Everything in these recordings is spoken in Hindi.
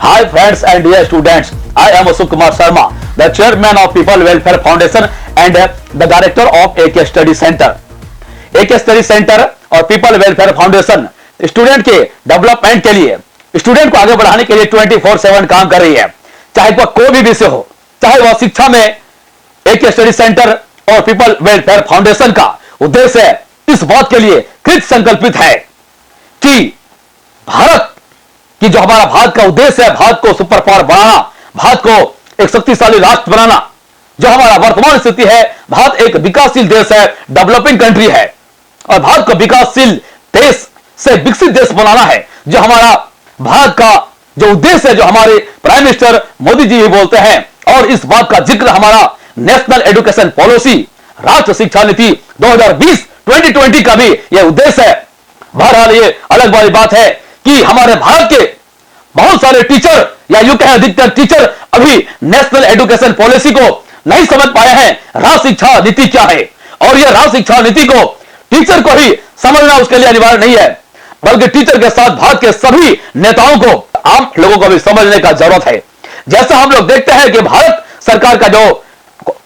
Hi friends and dear students, I am Ashok Kumar Sharma, the chairman of People Welfare Foundation and the director of AK Study Center. AK Study Center और People Welfare Foundation स्टूडेंट के डेवलपमेंट के लिए, स्टूडेंट को आगे बढ़ाने के लिए 24/7 काम कर रही है। चाहे वह कोई भी विषय हो, चाहे वह शिक्षा में AK स्टडी सेंटर और पीपल वेलफेयर फाउंडेशन का उद्देश्य इस बात के लिए कृत संकल्पित है कि भारत कि जो हमारा भारत का उद्देश्य है, भारत को सुपर पावर बनाना, भारत को एक शक्तिशाली राष्ट्र बनाना। जो हमारा वर्तमान स्थिति है, भारत एक विकासशील देश है, डेवलपिंग कंट्री है, और भारत को विकासशील देश से विकसित देश बनाना है। जो हमारा भारत का जो उद्देश्य है, जो हमारे प्राइम मिनिस्टर मोदी जी भी बोलते हैं, और इस बात का जिक्र हमारा नेशनल एजुकेशन पॉलिसी, राष्ट्रीय शिक्षा नीति 2020 का भी यह उद्देश्य है। बहरहाल ये अलग वाली बात है कि हमारे भारत के बहुत सारे टीचर, या यूं कहें अधिकतर टीचर, अभी नेशनल एजुकेशन पॉलिसी को नहीं समझ पाए हैं। राष्ट्रीय शिक्षा नीति क्या है, और यह राष्ट्रीय शिक्षा नीति को टीचर को ही समझना उसके लिए अनिवार्य नहीं है, बल्कि टीचर के साथ भारत के सभी नेताओं को, आम लोगों को भी समझने का जरूरत है। जैसा हम लोग देखते हैं कि भारत सरकार का जो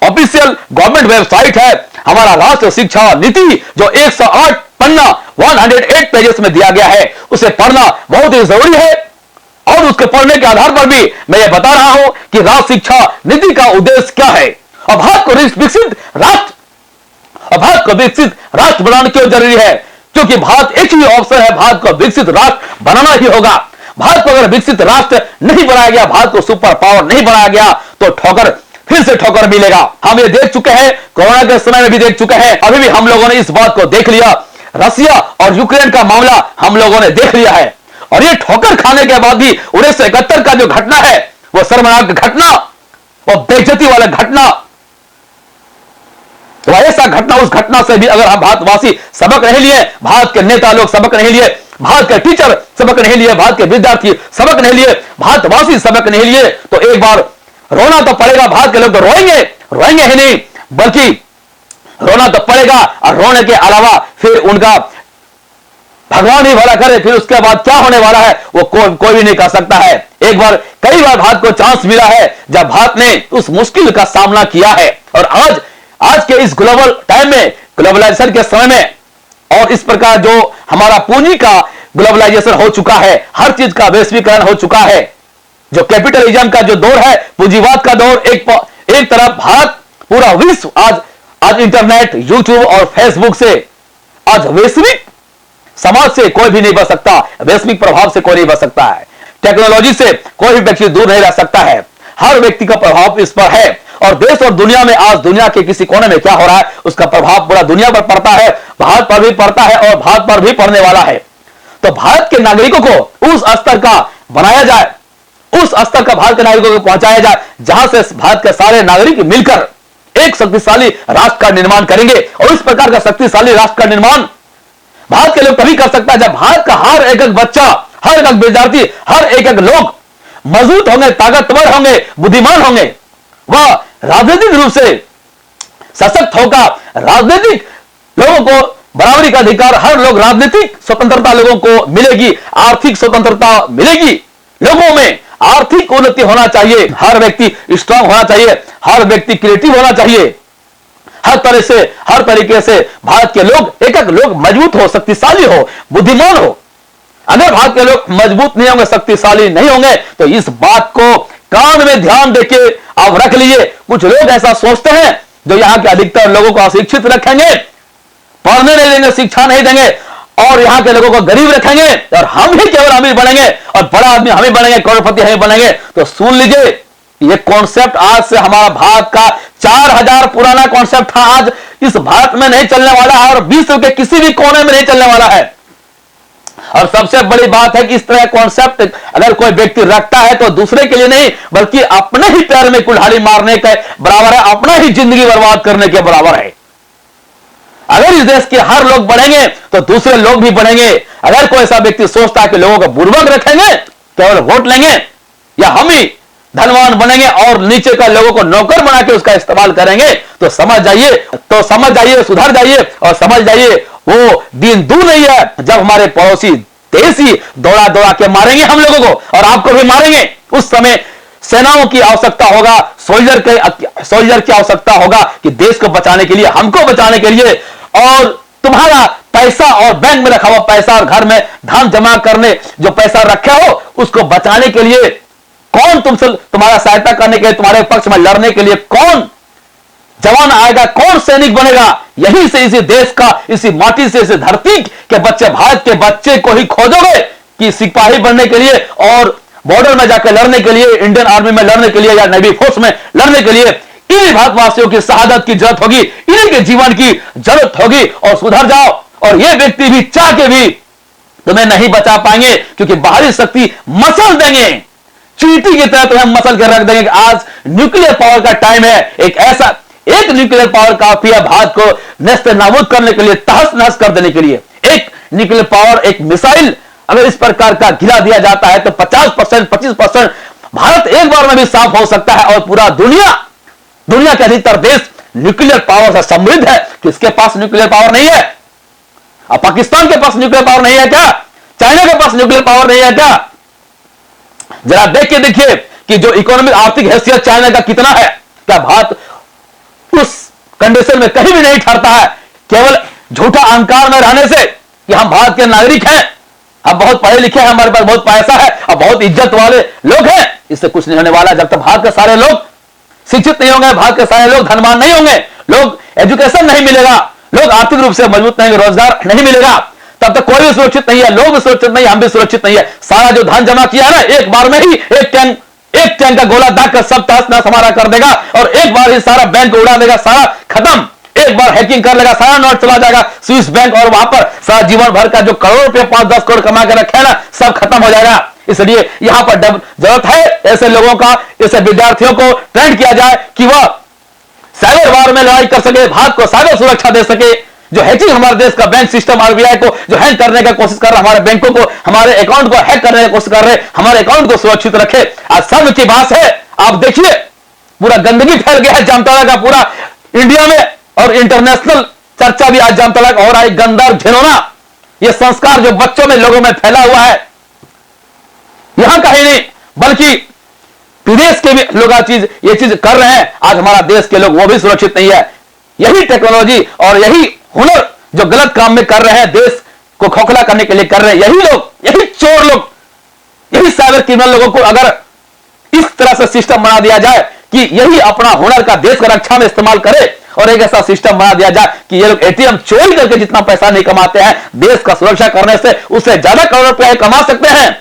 ऑफिशियल गवर्नमेंट वेबसाइट है, हमारा राष्ट्रीय शिक्षा नीति जो 108 पन्ना 108 पेजेस में दिया गया है, उसे पढ़ना बहुत ही जरूरी है। और उसके पढ़ने के आधार पर भी मैं ये बता रहा हूं कि राष्ट्रीय शिक्षा नीति का उद्देश्य क्या है, और भारत को विकसित राष्ट्र बनाना क्यों जरूरी है। क्योंकि भारत एक ही ऑप्शन है, भारत को विकसित राष्ट्र बनाना ही होगा। भारत को अगर विकसित राष्ट्र नहीं बनाया गया, भारत को सुपर पावर नहीं बनाया गया, तो फिर से ठोकर मिलेगा। हम ये देख चुके हैं, कोरोना के समय में भी देख चुके हैं, अभी भी हम लोगों ने इस बात को देख लिया। रसिया और यूक्रेन का मामला हम लोगों ने देख लिया है, और ये ठोकर खाने के बाद भी 1971 का जो घटना है, वो शर्मनाक घटना, वो बेइज्जती वाला घटना, तो ऐसा घटना, उस घटना से भी अगर हम भारतवासी सबक नहीं लिए, भारत के नेता लोग सबक नहीं लिए, भारत के टीचर सबक नहीं लिए, भारत के विद्यार्थी सबक नहीं लिए, भारतवासी सबक नहीं लिए, तो एक बार रोना तो पड़ेगा। भारत के लोग तो रोएंगे ही नहीं, बल्कि रोना तो पड़ेगा, और रोने के अलावा फिर उनका भगवान ही भला करे, फिर उसके बाद क्या होने वाला है वो कोई भी नहीं कर सकता है। एक बार, कई बार भारत को चांस मिला है जब भारत ने उस मुश्किल का सामना किया है, और आज के इस ग्लोबल टाइम में, ग्लोबलाइजेशन के समय में, और इस प्रकार जो हमारा पूंजी का ग्लोबलाइजेशन हो चुका है, हर चीज का वैश्वीकरण हो चुका है, जो कैपिटलिज्म का जो दौर है, पूंजीवाद का दौर, एक तरफ भारत, पूरा विश्व आज इंटरनेट, यूट्यूब और फेसबुक से, आज वैश्विक समाज से कोई भी नहीं बच सकता, वैश्विक प्रभाव से कोई नहीं बच सकता है, टेक्नोलॉजी से कोई भी व्यक्ति दूर नहीं रह सकता है। हर व्यक्ति का प्रभाव इस पर है, और देश और दुनिया में, आज दुनिया के किसी कोने में क्या हो रहा है, उसका प्रभाव पूरा दुनिया पर पड़ता है, भारत पर भी पड़ता है, और भारत पर भी पड़ने वाला है। तो भारत के नागरिकों को उस स्तर का बनाया जाए, उस स्तर का भारत के नागरिकों को पहुंचाया जाए, जहां से भारत के सारे नागरिक मिलकर एक शक्तिशाली राष्ट्र का निर्माण करेंगे। और इस प्रकार का शक्तिशाली राष्ट्र का निर्माण भारत के लोग तभी कर सकता है जब भारत का हर एक बच्चा, हर एक विद्यार्थी, हर एक लोग मजबूत होंगे, ताकतवर होंगे, बुद्धिमान होंगे, वह राजनीतिक रूप से सशक्त होगा। राजनीतिक लोगों को बराबरी का अधिकार, हर लोग, राजनीतिक स्वतंत्रता लोगों को मिलेगी, आर्थिक स्वतंत्रता मिलेगी, लोगों में आर्थिक उन्नति होना चाहिए, हर व्यक्ति स्ट्रांग होना चाहिए, हर व्यक्ति क्रिएटिव होना चाहिए, हर तरीके से भारत के लोग, एक लोग मजबूत हो, शक्तिशाली हो, बुद्धिमान हो। अगर भारत के लोग मजबूत नहीं होंगे, शक्तिशाली नहीं होंगे, तो इस बात को कान में ध्यान देके आप रख लीजिए। कुछ लोग ऐसा सोचते हैं जो यहाँ के अधिकतर लोगों को अशिक्षित रखेंगे, पढ़ने नहीं देंगे, शिक्षा नहीं देंगे, और यहाँ के लोगों को गरीब रखेंगे, और हम ही केवल अमीर बनेंगे, और बड़ा आदमी हम ही बनेंगे, करोड़पति हम ही बनेंगे। तो सुन लीजिए, ये कॉन्सेप्ट आज से हमारा भारत का 4000 पुराना कॉन्सेप्ट था, आज इस भारत में नहीं चलने वाला है, और विश्व के किसी भी कोने में नहीं चलने वाला है। और सबसे बड़ी बात है कि इस तरह कॉन्सेप्ट अगर कोई व्यक्ति रखता है, तो दूसरे के लिए नहीं, बल्कि अपने ही पैर में कुल्हाड़ी मारने के बराबर है, अपना ही जिंदगी बर्बाद करने के बराबर है। अगर इस देश के हर लोग बढ़ेंगे, तो दूसरे लोग भी बढ़ेंगे। अगर कोई ऐसा व्यक्ति सोचता है कि लोगों को बुर्बक रखेंगे, केवल वोट लेंगे, या हम ही धनवान बनेंगे और नीचे का लोगों को नौकर बना के उसका इस्तेमाल करेंगे, तो समझ जाइए, सुधर जाइए, और समझ जाइए वो दिन दूर नहीं है जब हमारे पड़ोसी तेज ही दौड़ा दौड़ा के मारेंगे हम लोगों को और आपको भी मारेंगे। उस समय सेनाओं की आवश्यकता होगा, सोल्जर की आवश्यकता होगा कि देश को बचाने के लिए, हमको बचाने के लिए। और तुम्हारा पैसा और बैंक में रखा हुआ पैसा और घर में धन जमा करने जो पैसा रखे हो, उसको बचाने के लिए कौन तुमसे, तुम्हारा सहायता करने के लिए, तुम्हारे पक्ष में लड़ने के लिए कौन जवान आएगा, कौन सैनिक बनेगा? यहीं से, इसी देश का, इसी माटी से, इसी धरती के बच्चे, भारत के बच्चे को ही खोजोगे कि सिपाही बनने के लिए और बॉर्डर में जाकर लड़ने के लिए, इंडियन आर्मी में लड़ने के लिए या नेवी फोर्स में लड़ने के लिए। इन्हीं भारतवासियों की शहादत की जरूरत होगी, इन्हीं के जीवन की जरूरत होगी। और सुधर जाओ। और ये व्यक्ति भी चाह के भी तुम्हें नहीं बचा पाएंगे, क्योंकि बाहरी शक्ति मसल देंगे, चींटी की तरह तुम्हें मसल के रख देंगे। आज न्यूक्लियर पावर का टाइम है। एक न्यूक्लियर पावर काफी है भारत को नेस्त नाबूद करने के लिए, तहस नहस कर देने के लिए। एक न्यूक्लियर पावर, एक मिसाइल अगर इस प्रकार का गिरा दिया जाता है तो 50%, 25% भारत एक बार में भी साफ हो सकता है। और पूरा दुनिया के अधिकतर देश न्यूक्लियर पावर से समृद्ध है। किसके पास न्यूक्लियर पावर नहीं है? अब पाकिस्तान के पास न्यूक्लियर पावर नहीं है क्या? चाइना के पास न्यूक्लियर पावर नहीं है क्या? जरा देख के देखिए कि जो इकोनॉमिक आर्थिक हैसियत चाइना का कितना है। क्या भारत उस कंडीशन में कहीं भी नहीं ठहरता है केवल झूठा अहंकार में रहने से कि हम भारत के नागरिक हैं, हम बहुत पढ़े लिखे हैं, हमारे पास बहुत पैसा है और बहुत इज्जत वाले लोग हैं। इससे कुछ नहीं होने वाला। जब तक भारत के सारे लोग शिक्षित नहीं होंगे, भारत के सारे लोग धनवान नहीं होंगे, लोग एजुकेशन नहीं मिलेगा, लोग आर्थिक रूप से मजबूत नहीं, रोजगार नहीं मिलेगा, तब तक कोई भी सुरक्षित नहीं है, लोग भी सुरक्षित नहीं, हम भी सुरक्षित नहीं है। सारा जो धन जमा किया है ना, एक बार में ही एक टैंक का गोला दागकर सब तहस नहस हमारा कर देगा और एक बार ही सारा बैंक उड़ा देगा, सारा खत्म। एक बार हैकिंग कर लेगा, सारा नोट चला जाएगा स्विस बैंक और वहां पर सारा जीवन भर का जो करोड़ रुपए 5-10 करोड़ कमा के रखे ना, सब खत्म हो जाएगा। इसलिए यहां पर जरूरत है ऐसे लोगों का, ऐसे विद्यार्थियों को ट्रेंड किया जाए कि वह साइबर वार में लड़ाई कर सके, भारत को साइबर सुरक्षा दे सके। जो हैकिंग हमारे देश का बैंक सिस्टम आरबीआई को जो हैक करने का कोशिश कर रहा है, हमारे बैंकों को, हमारे अकाउंट को हैक करने की कोशिश कर रहे हैं, हमारे अकाउंट को सुरक्षित रखे। आज सर्व की बात है, आप देखिए पूरा गंदगी फैल गया है जामताड़ा का पूरा इंडिया में और इंटरनेशनल चर्चा भी आज जामताड़ा का हो रहा है। गंदा और घिनौना ये संस्कार जो बच्चों में, लोगों में फैला हुआ है, यहां का ही नहीं बल्कि विदेश के भी लोग ये चीज कर रहे हैं। आज हमारा देश के लोग वो भी सुरक्षित नहीं है। यही टेक्नोलॉजी और यही हुनर जो गलत काम में कर रहे हैं, देश को खोखला करने के लिए कर रहे हैं, यही लोग, यही चोर लोग, यही साइबर क्रिमिनल लोगों को अगर इस तरह से सिस्टम बना दिया जाए कि यही अपना हुनर का देश की रक्षा में इस्तेमाल करे और एक ऐसा सिस्टम बना दिया जाए कि ये लोग एटीएम चोरी करके जितना पैसा नहीं कमाते हैं, देश का सुरक्षा करने से उससे ज्यादा करोड़ रुपए कमा सकते हैं।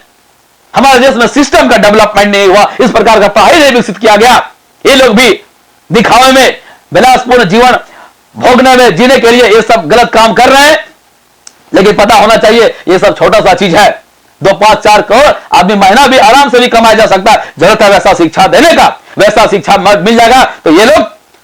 हमारे देश में सिस्टम का डेवलपमेंट नहीं हुआ, इस प्रकार का पढ़ाई नहीं विकसित किया गया। ये लोग भी दिखावे में, विलासपूर्ण जीवन भोगने में, जीने के लिए ये सब गलत काम कर रहे हैं। लेकिन पता होना चाहिए ये सब छोटा सा चीज है। 2-5-4 करोड़ आदमी महीना भी आराम से भी कमाया जा सकता है। जरूरत है वैसा शिक्षा देने का, वैसा शिक्षा मिल जाएगा तो ये लोग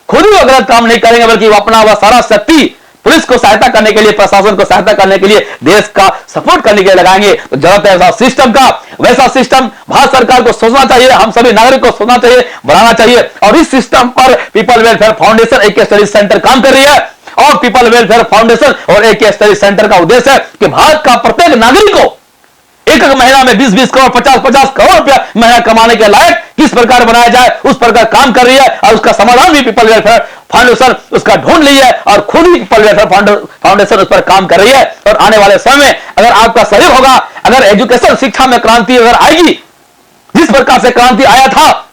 खुद ही वो गलत काम नहीं करेंगे, बल्कि वो अपना वह सारा शक्ति पुलिस को सहायता करने के लिए, प्रशासन को सहायता करने के लिए, देश का सपोर्ट करने के लिए लगाएंगे। तो जरूरत है ऐसा सिस्टम का। वैसा सिस्टम भारत सरकार को सोचना चाहिए, हम सभी नागरिक को सोचना चाहिए, बढ़ाना चाहिए। और इस सिस्टम पर people welfare foundation AK study centre काम कर रही है। और पीपल वेलफेयर फाउंडेशन और AK स्टडी सेंटर का उद्देश्य है कि भारत का प्रत्येक नागरिक को एक महीना में 20-20 करोड़, 50-50 करोड़ रुपया महीना कमाने के लायक किस प्रकार बनाया जाए, उस प्रकार काम कर रही है। और उसका समाधान भी पीपल वेलफेयर फाउंडेशन उसका ढूंढ ली है और खुद ही पीपल वेलफेयर फाउंडेशन उस पर काम कर रही है। और आने वाले समय में अगर आपका सहयोग होगा, अगर एजुकेशन शिक्षा में क्रांति अगर आएगी, जिस प्रकार से क्रांति आया था,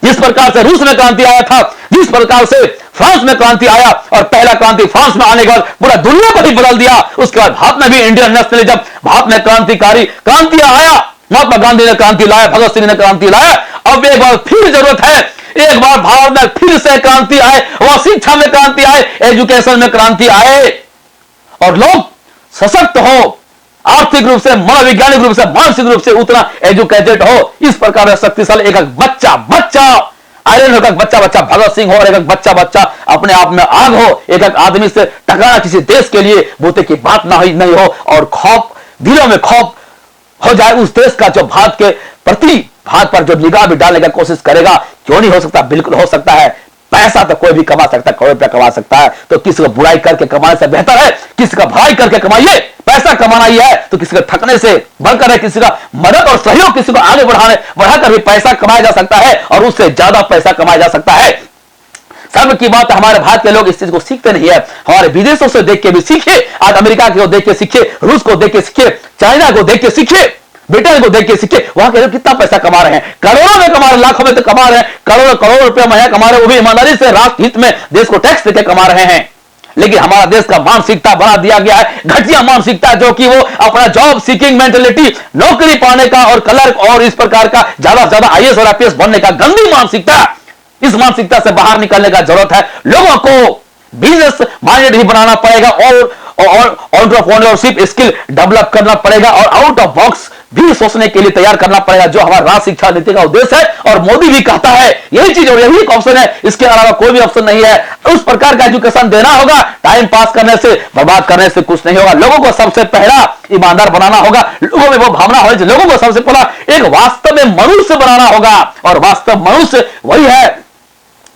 जिस प्रकार से रूस में क्रांति आया था, जिस प्रकार से फ्रांस में क्रांति आया और पहला क्रांति फ्रांस में आने के बाद पूरा दुनिया को ही बदल दिया। उसके बाद भारत में भी इंडियन नेशनलिज्म, भारत में क्रांतिकारी क्रांति आया, महात्मा गांधी ने क्रांति लाया, भगत सिंह ने क्रांति लाया। अब एक बार फिर जरूरत है, एक बार भारत में फिर से क्रांति आए, वह शिक्षा में क्रांति आए, एजुकेशन में क्रांति आए और लोग सशक्त हो, आर्थिक रूप से, मनोवैज्ञानिक रूप से, मानसिक रूप से उतना एजुकेटेड हो। इस प्रकार शक्तिशाली एक बच्चा आयरन हो, एक बच्चा भगत सिंह हो और एक बच्चा अपने आप में आग हो। एक आदमी से टकराना किसी देश के लिए बोते की बात नहीं हो और खौफ, दिलों में खौफ हो जाए उस देश का जो भारत के प्रति, भारत पर जो निगाह भी डालने का कोशिश करेगा। क्यों नहीं हो सकता? बिल्कुल हो सकता है। पैसा तो कोई भी कमा सकता है, करोड़ रुपया कमा सकता है, तो किसी को बुराई करके कमाने से बेहतर है किसी का भलाई करके कमाइए। पैसा कमाना ही है तो किसी को थकने से बढ़कर है, किसी का मदद और सहयोग, किसी को आगे बढ़ाकर भी पैसा कमाया जा सकता है और उससे ज्यादा पैसा कमाया जा सकता है। सर्व की बात हमारे भारत के लोग इस चीज को सीखते नहीं है, हमारे विदेशों से देख के भी सीखे। आज अमेरिका को देख के सीखे, रूस को देख के सीखे, चाइना को देख के सीखे, ब्रिटेन को देख के सीखे। वहां के लोग कितना पैसा कमा रहे हैं, करोड़ों में कमा रहे, लाखों में तो कमा रहे हैं, करोड़ों करोड़ रुपया महीना कमा रहे हैं, वो भी ईमानदारी से राष्ट्र हित में देश को टैक्स देकर कमा रहे हैं। लेकिन हमारा देश का मानसिकता बना दिया गया है घटिया मानसिकता, जो कि वो अपना जॉब सीकिंग मेंटेलिटी, नौकरी पाने का और क्लर्क और इस प्रकार का ज्यादा से ज्यादा आईएएस और आईपीएस बनने का गंदी मानसिकता। इस मानसिकता से बाहर निकलने का जरूरत है। लोगों को बिजनेस माइंडेड ही बनाना पड़ेगा और एंटरप्रेन्योरशिप स्किल डेवलप करना पड़ेगा और आउट ऑफ बॉक्स भी सोचने के लिए तैयार करना पड़ेगा, जो हमारा राष्ट्रीय शिक्षा नीति का उद्देश्य है। और मोदी भी कहता है यही चीज और यही एक ऑप्शन है, इसके अलावा कोई भी ऑप्शन नहीं है। उस प्रकार का एजुकेशन देना होगा, टाइम पास करने से, बर्बाद करने से कुछ नहीं होगा। लोगों को सबसे पहला ईमानदार बनाना होगा, लोगों में वो भावना हो, लोगों को सबसे पहला एक वास्तव में मनुष्य बनाना होगा। और वास्तव मनुष्य वही है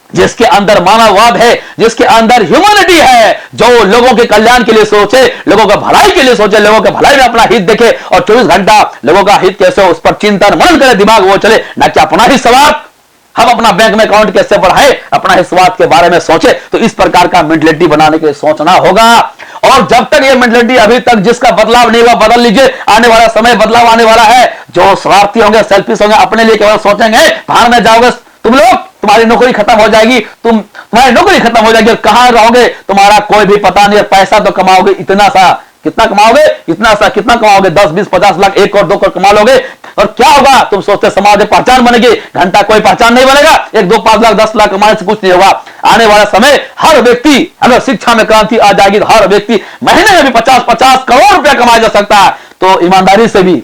जिसके अंदर मानववाद है, जिसके अंदर ह्यूमैनिटी है, जो लोगों के कल्याण के लिए सोचे, लोगों का भलाई के लिए सोचे, लोगों के भलाई में अपना हित देखे और 24 घंटा लोगों का हित कैसे हो उस पर चिंतन मनन करे, दिमाग वो चले, न कि अपना ही स्वार्थ। हम अपना बैंक में अकाउंट कैसे बढ़ाए, अपना ही स्वार्थ के बारे में सोचे। तो इस प्रकार का मेंटलिटी बनाने के लिए सोचना होगा। और जब तक ये मेंटलिटी अभी तक जिसका बदलाव नहीं हुआ, बदल लीजिए। आने वाला समय बदलाव आने वाला है। जो स्वार्थी होंगे, सेल्फिश होंगे, अपने लिए केवल सोचेंगे, बाहर में जाओगे तुम लोग, तुम्हारी नौकरी खत्म हो जाएगी, तुम्हारी नौकरी खत्म हो जाएगी और कहां रहोगे तुम्हारा कोई भी पता नहीं है। पैसा तो कमाओगे इतना सा, कितना कमाओगे, इतना सा, कितना कमाओगे, 10, 20, 50 लाख, 1 और 2 करोड़ कमा लोगे और क्या होगा? तुम सोचते समाज में पहचान बनेगी, घंटा कोई पहचान नहीं बनेगा। 1, 2, 5 लाख, 10 लाख कमाने से कुछ नहीं होगा। आने वाला समय हर व्यक्ति, अगर शिक्षा में क्रांति आ जाएगी तो हर व्यक्ति महीने में भी 50-50 करोड़ रुपया कमाया जा सकता है। तो ईमानदारी से भी,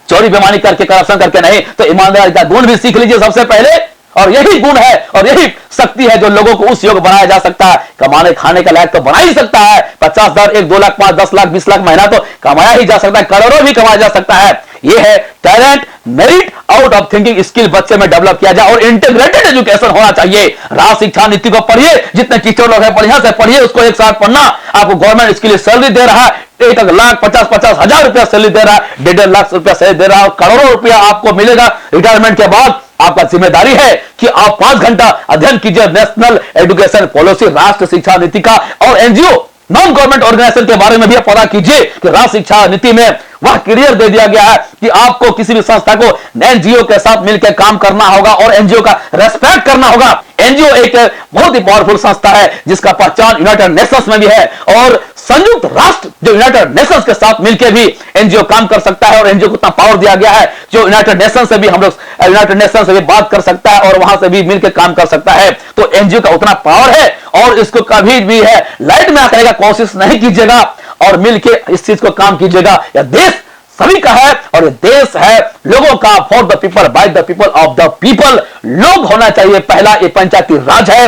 चोरी बेमानी करके, करप्शन करके नहीं, तो ईमानदारी का गुण भी सीख लीजिए सबसे पहले। और यही गुण है और यही शक्ति है जो लोगों को उस योग बनाया जा सकता है। कमाने खाने का लायक तो बना ही सकता है। 50,000, 1, 2 लाख, 5, 10 लाख, 20 लाख महीना तो कमाया ही जा सकता है, करोड़ों भी कमाया जा सकता है। यह है talent, merit, out of thinking skill बच्चे में डेवलप किया जाए और इंटीग्रेटेड एजुकेशन होना चाहिए। राष्ट्रीय शिक्षा नीति को पढ़िए, जितने टीचर लोग हैं बढ़िया से पढ़िए, उसको एक साथ पढ़ना। आपको गवर्नमेंट इसके लिए सैलरी दे रहा है, 1 लाख 50 हजार रुपया सैलरी दे रहा है, 1.5 लाख रुपया सैलरी दे रहा है, करोड़ों रुपया आपको मिलेगा रिटायरमेंट के बाद। आपका जिम्मेदारी है कि आप 5 घंटा अध्ययन कीजिए नेशनल एजुकेशन पॉलिसी, राष्ट्रीय शिक्षा नीति का, और एनजीओ नॉन गवर्नमेंट ऑर्गेनाइजेशन के बारे में भी पता कीजिए कि राष्ट्रीय शिक्षा नीति में वह क्लियर दे दिया गया है कि आपको किसी भी संस्था को एनजीओ के साथ मिलकर काम करना होगा और एनजीओ का रेस्पेक्ट करना होगा। एनजीओ एक बहुत ही पावरफुल संस्था है जिसका पहचान यूनाइटेड नेशंस में भी है और संयुक्त राष्ट्र जो यूनाइटेड नेशंस के साथ मिलकर भी एनजीओ काम कर सकता है और एनजीओ को इतना पावर दिया गया है जो यूनाइटेड नेशन से भी, हम लोग यूनाइटेड नेशन से भी बात कर सकता है और वहां से भी मिलकर काम कर सकता है। तो एनजीओ का उतना पावर है और इसको कभी भी है लाइट में आने का कोशिश नहीं कीजिएगा और मिलकर इस चीज को काम कीजिएगा। यह देश सभी का है और ये देश है लोगों का, for the people, by the people, of the people. लोग होना चाहिए पहला, ये पंचायती राज है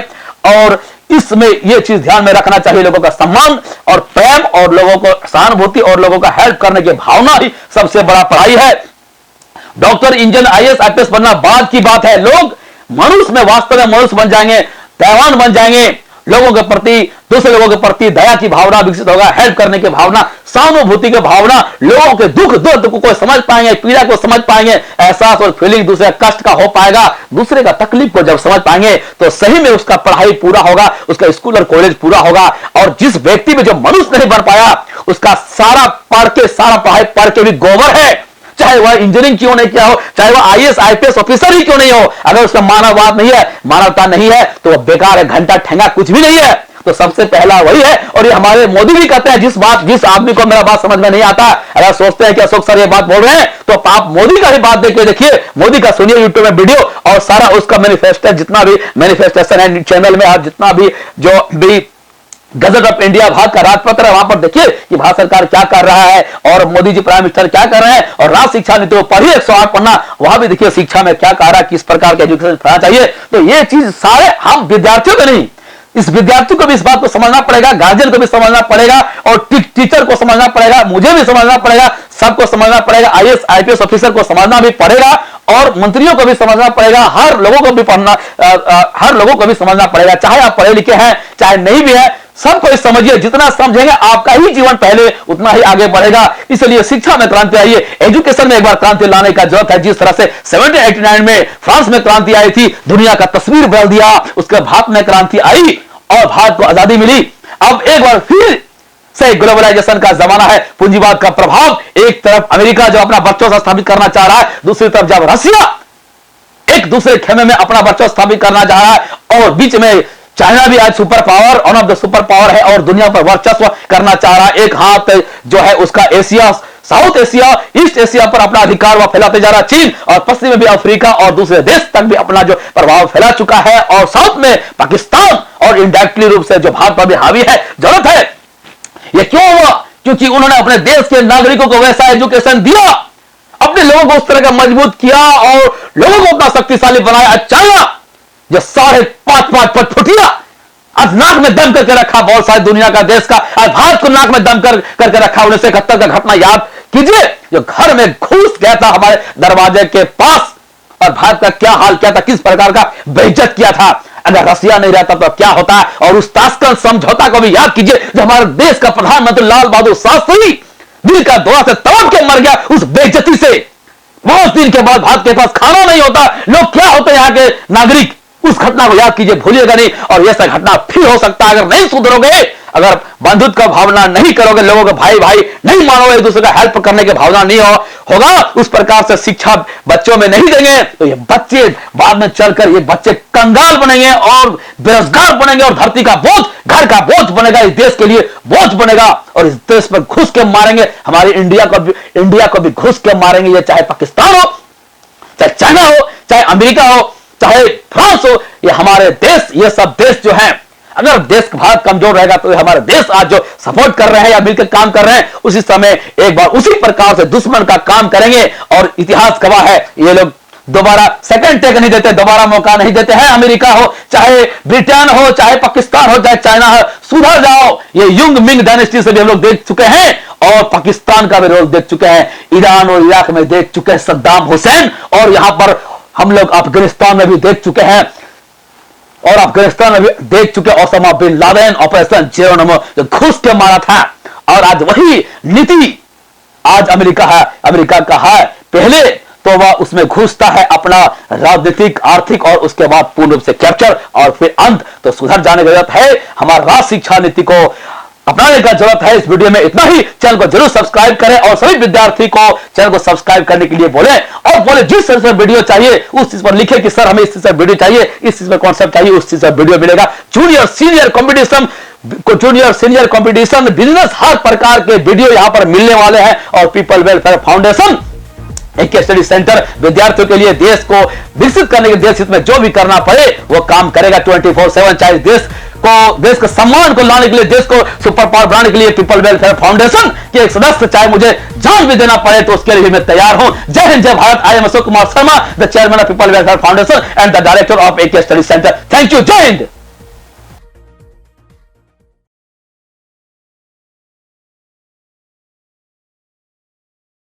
और इसमें ये चीज ध्यान में रखना चाहिए। लोगों का सम्मान और प्रेम और लोगों को सहानुभूति और लोगों का हेल्प करने की भावना ही सबसे बड़ा पढ़ाई है। डॉक्टर, इंजीनियर, आईएएस, आईपीएस बनना बाद की बात है। लोग मनुष्य में वास्तव में मनुष्य बन जाएंगे, दयावान बन जाएंगे, लोगों के प्रति, दूसरे लोगों के प्रति दया की भावना विकसित होगा, हेल्प करने की भावना, सहानुभूति की भावना, लोगों के दुख दर्द को समझ पाएंगे, पीड़ा को समझ पाएंगे, एहसास और फीलिंग दूसरे कष्ट का हो पाएगा। दूसरे का तकलीफ को जब समझ पाएंगे तो सही में उसका पढ़ाई पूरा होगा, उसका स्कूल और कॉलेज पूरा होगा। और जिस व्यक्ति में जो मनुष्य नहीं बन पाया उसका सारा पढ़ के, सारा पढ़ाई पढ़ के भी गोबर है, चाहे वह इंजीनियरिंग क्यों नहीं किया हो, चाहे वह आईएएस आईपीएस ऑफिसर ही क्यों नहीं हो, अगर उसका मानववाद नहीं है, मानवता नहीं है तो वह बेकार है, घंटा ठेंगा कुछ भी नहीं है। तो सबसे पहला वही है। और ये हमारे मोदी भी कहते हैं, जिस आदमी को मेरा बात समझ में नहीं आता, अगर सोचते हैं कि अशोक सर ये बात बोल रहे हैं तो आप मोदी का ही बात देख के देखिए, मोदी का सुनिए यूट्यूब में वीडियो और सारा उसका मैनिफेस्टो, जितना भी मैनिफेस्टेशन है चैनल में, और जितना भी जो भी गजट ऑफ इंडिया भारत का राजपत्र है वहां पर देखिए कि भारत सरकार क्या कर रहा है और मोदी जी प्राइम मिनिस्टर क्या कर रहे हैं। और राष्ट्रीय शिक्षा नीति को पढ़िए, 108 पन्ना, वहां भी देखिए शिक्षा में क्या कह रहा है, किस प्रकार के एजुकेशन पढ़ना चाहिए। तो ये चीज सारे हम विद्यार्थियों को नहीं, इस विद्यार्थी को भी इस बात को समझना पड़ेगा, गार्जियन को भी समझना पड़ेगा, और टीचर को समझना पड़ेगा, मुझे भी समझना पड़ेगा, सबको समझना पड़ेगा, आईएएस आईपीएस ऑफिसर को समझना भी पड़ेगा, और मंत्रियों को भी समझना पड़ेगा, हर लोगों को भी हर लोगों को भी समझना पड़ेगा, चाहे आप पढ़े लिखे हैं चाहे नहीं भी है, सबको समझिए। जितना समझेंगे आपका ही जीवन पहले उतना ही आगे बढ़ेगा। इसलिए शिक्षा में क्रांति आई है, एजुकेशन में एक बार क्रांति लाने का जरूरत है। जिस तरह से 1789 में फ्रांस में क्रांति आई थी, दुनिया का तस्वीर बदल दिया, उसके भारत में क्रांति आई और भारत को आजादी मिली। अब एक बार फिर से ग्लोबलाइजेशन का जमाना है, पूंजीवाद का प्रभाव। एक तरफ अमेरिका जो अपना वर्चस्व स्थापित करना चाह रहा है, दूसरी तरफ जब रसिया एक दूसरे खेमे में अपना वर्चस्व स्थापित करना चाह रहा है, और बीच में चाइना भी आज super power, one of the super power है और दुनिया पर वर्चस्व करना चाह रहा है। एक हाथ जो है उसका Asia, south Asia, east Asia पर अपना अधिकार वह फैलाते जा रहा है। चीन और पश्चिम में भी अफ्रीका और दूसरे देश तक भी अपना जो प्रभाव फैला चुका है, और साउथ में पाकिस्तान और इनडायरेक्टली रूप से जो भारत पर भी हावी है। जरूरत है, यह क्यों हुआ? क्योंकि उन्होंने अपने देश के नागरिकों को वैसा एजुकेशन दिया, अपने लोगों को उस तरह का मजबूत किया और लोगों को उतना शक्तिशाली बनाया। चाइना जो 5.5 फुटिया आज नाक में दम करके रखा बहुत सारी दुनिया का देश का, आज भारत को नाक में दम करके रखा। 1971 का घटना याद कीजिए, जो घर में घुस गया था हमारे दरवाजे के पास, और भारत का क्या हाल क्या था, किस प्रकार का बेइज्जत किया था। अगर रसिया नहीं रहता तो क्या होता है। और उस ताशकंद समझौता को भी याद कीजिए, जो हमारे देश का प्रधानमंत्री लाल बहादुर शास्त्री दिल का दौरा से तड़प के मर गया उस बेइज्जती से। बहुत दिन के बाद भारत के पास खाना नहीं होता, लोग क्या होते यहाँ के नागरिक, उस घटना को याद कीजिए, भूलिएगा नहीं। और यह सब घटना फिर हो सकता है अगर नहीं सुधरोगे, अगर बंधुत्व का भावना नहीं करोगे, लोगों को भाई भाई नहीं मानोगे, एक दूसरे का हेल्प करने की भावना नहीं होगा, उस प्रकार से शिक्षा बच्चों में नहीं देंगे, तो ये बच्चे बाद में चलकर ये बच्चे कंगाल बनेंगे और बेरोजगार बनेंगे, और धरती का बोझ, घर का बोझ बनेगा, इस देश के लिए बोझ बनेगा, और इस देश पर घुस के मारेंगे। हमारी इंडिया को भी घुस के मारेंगे। ये चाहे पाकिस्तान हो, चाहे चाइना हो, चाहे अमेरिका हो, चाहे फ्रांस हो, ये हमारे देश, ये सब देश जो हैं, अगर देश भारत कमजोर रहेगा तो हमारे देश आज जो सपोर्ट कर रहे हैं या मिलकर काम कर रहे हैं, उसी समय एक बार उसी प्रकार से दुश्मन का काम करेंगे। और इतिहास गवाह है, ये लोग दोबारा सेकंड टेक नहीं देते, दोबारा मौका नहीं देते हैं। अमेरिका हो, चाहे ब्रिटेन हो, चाहे पाकिस्तान हो, चाहे चाइना हो, सुधर जाओ। ये युंग मिंग डायनेस्टी से भी हम लोग देख चुके हैं, और पाकिस्तान का भी रोल देख चुके हैं, ईरान और इराक में देख चुके हैं सद्दाम हुसैन, और यहां पर हम लोग अफगानिस्तान में भी देख चुके हैं, और अफगानिस्तान में भी देख चुके Osama bin Laden, operation Geronimo जो घुस के मारा था। और आज वही नीति आज अमेरिका का है। पहले तो वह उसमें घुसता है अपना राजनीतिक, आर्थिक, और उसके बाद पूर्ण रूप से कैप्चर, और फिर अंत। तो सुधर जाने की जरूरत है, हमारा राष्ट्र शिक्षा नीति को अपनाने का जरूरत है। इस वीडियो में इतना ही। चैनल को जरूर सब्सक्राइब करें, और सभी विद्यार्थी को चैनल को सब्सक्राइब करने के लिए बोले, और बोले जिस चीज पर वीडियो चाहिए उस चीज पर लिखे कि सर हमें इस चीज पर वीडियो चाहिए, इस चीज पर कॉन्सेप्ट चाहिए, उस चीज पर वीडियो मिलेगा। जूनियर सीनियर कंपटीशन, बिजनेस, हर प्रकार के वीडियो यहाँ पर मिलने वाले हैं। और पीपल वेलफेयर फाउंडेशन एक स्टडी सेंटर विद्यार्थियों के लिए देश को विकसित करने के देश हित में जो भी करना पड़े वो काम करेगा 24/7। चाहे देश के सम्मान को लाने के लिए, देश को सुपर पावर बनाने के लिए पीपल वेलफेयर फाउंडेशन के एक सदस्य चाहे मुझे जान भी देना पड़े तो उसके लिए मैं तैयार हूं। जय हिंद, जय Bharat. I am Ashok Kumar Sharma, the chairman of people welfare foundation and the director of एक स्टडी सेंटर। Thank you. जय हिंद।